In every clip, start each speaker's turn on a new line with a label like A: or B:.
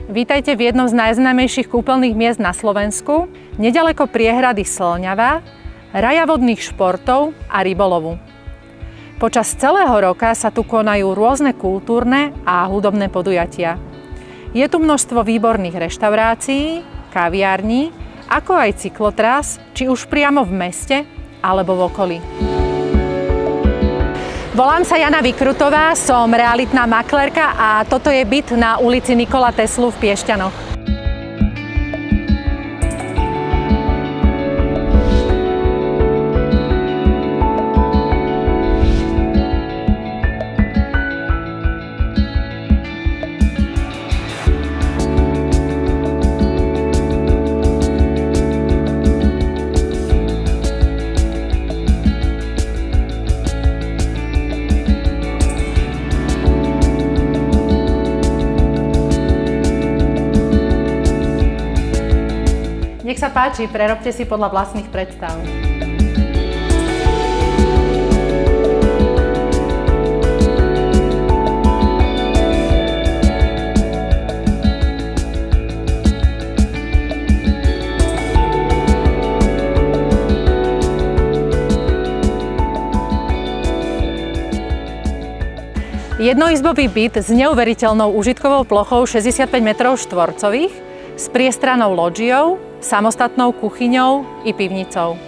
A: Vítajte v jednom z najznámejších kúpeľných miest na Slovensku, neďaleko priehrady Slňava, raja vodných športov a rybolovu. Počas celého roka sa tu konajú rôzne kultúrne a hudobné podujatia. Je tu množstvo výborných reštaurácií, kaviarní, ako aj cyklotrás, či už priamo v meste alebo v okolí. Volám sa Jana Vykrutová, som realitná maklérka a toto je byt na ulici Nikola Teslu v Piešťanoch. Nech sa páči, prerobte si podľa vlastných predstav. Jednoizbový byt s neuveriteľnou užitkovou plochou 65 m2 s priestrannou lodžiou, samostatnou kuchyňou i pivnicou.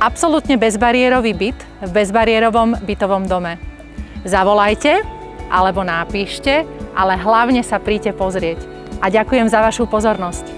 A: Absolútne bezbariérový byt v bezbariérovom bytovom dome. Zavolajte alebo napíšte, ale hlavne sa príďte pozrieť. A ďakujem za vašu pozornosť.